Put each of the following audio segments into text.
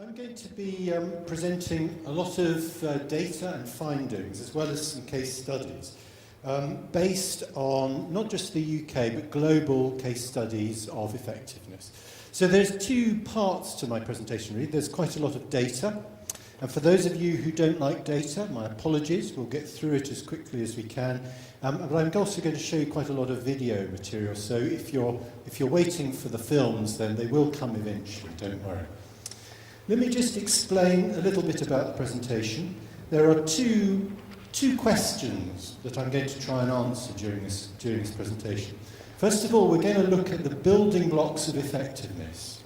I'm going to be presenting a lot of data and findings, as well as some case studies, based on not just the UK, but global case studies of effectiveness. So there's two parts to my presentation, really. There's quite a lot of data. And for those of you who don't like data, my apologies. We'll get through it as quickly as we can. But I'm also going to show you quite a lot of video material. So if you're waiting for the films, then they will come eventually, don't worry. Let me just explain a little bit about the presentation. There are two questions that I'm going to try and answer during this presentation. First of all, we're going to look at the building blocks of effectiveness.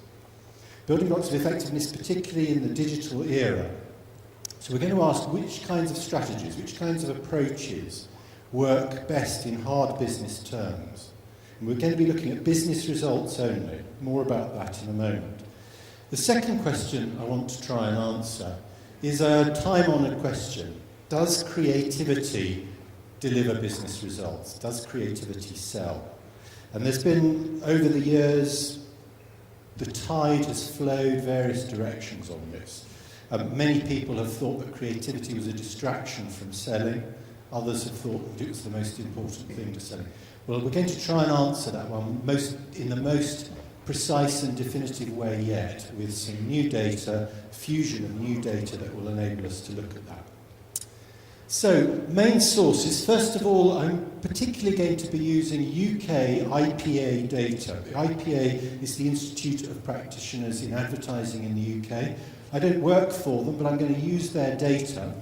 Building blocks of effectiveness, particularly in the digital era. So we're going to ask which kinds of strategies, which kinds of approaches work best in hard business terms. And we're going to be looking at business results only. More about that in a moment. The second question I want to try and answer is a time-honoured question. Does creativity deliver business results? Does creativity sell? And there's been, over the years, the tide has flowed various directions on this. Many people have thought that creativity was a distraction from selling. Others have thought that it was the most important thing to selling. Well, we're going to try and answer that one in the most precise and definitive way yet, with some new data, fusion of new data that will enable us to look at that. So, main sources. First of all, I'm particularly going to be using UK IPA data. The IPA is the Institute of Practitioners in Advertising in the UK. I don't work for them, but I'm going to use their data.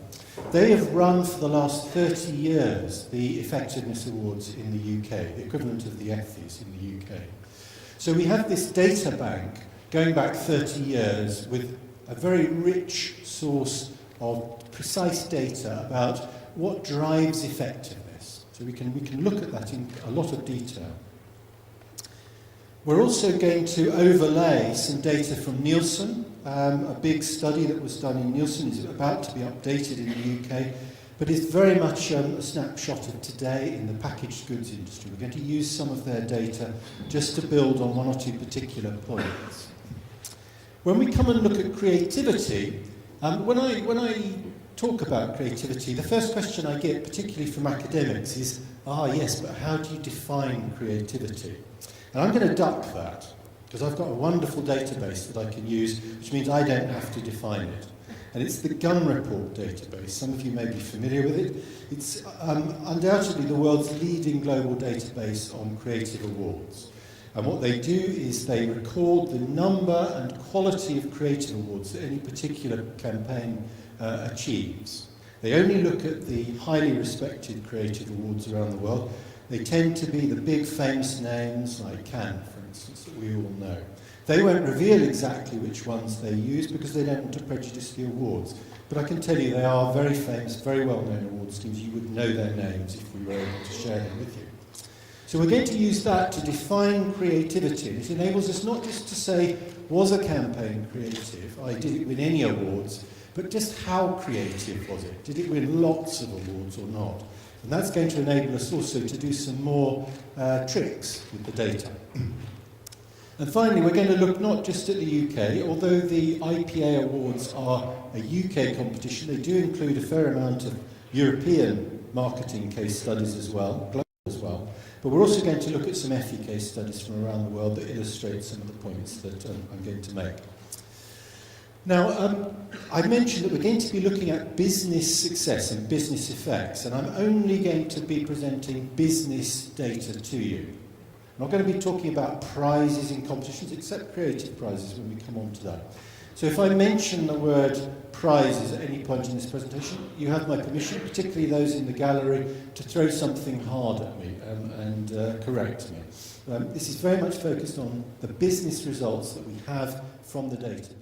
They have run for the last 30 years the Effectiveness Awards in the UK, the equivalent of the Effies in the UK. So we have this data bank going back 30 years with a very rich source of precise data about what drives effectiveness. So we can look at that in a lot of detail. We're also going to overlay some data from Nielsen. A big study that was done in Nielsen is about to be updated in the UK, but it's very much a snapshot of today in the packaged goods industry. We're going to use some of their data just to build on one or two particular points. When we come and look at creativity, when I talk about creativity, the first question I get, particularly from academics, is, yes, but how do you define creativity? And I'm going to duck that, because I've got a wonderful database that I can use, which means I don't have to define it. And it's the Gun Report database. Some of you may be familiar with it. It's undoubtedly the world's leading global database on creative awards. And what they do is they record the number and quality of creative awards that any particular campaign achieves. They only look at the highly respected creative awards around the world. They tend to be the big famous names like Cannes, for instance, that we all know. They won't reveal exactly which ones they use because they don't want to prejudice the awards. But I can tell you they are very famous, very well-known awards teams. You would know their names if we were able to share them with you. So we're going to use that to define creativity. It enables us not just to say, was a campaign creative? Did it win any awards? But just how creative was it? Did it win lots of awards or not? And that's going to enable us also to do some more tricks with the data. And finally, we're going to look not just at the UK, although the IPA awards are a UK competition, they do include a fair amount of European marketing case studies as well, global as well. But we're also going to look at some Effie case studies from around the world that illustrate some of the points that I'm going to make. Now, I mentioned that we're going to be looking at business success and business effects, and I'm only going to be presenting business data to you. I'm not going to be talking about prizes in competitions, except creative prizes when we come on to that. So if I mention the word prizes at any point in this presentation, you have my permission, particularly those in the gallery, to throw something hard at me and correct me. This is very much focused on the business results that we have from the database.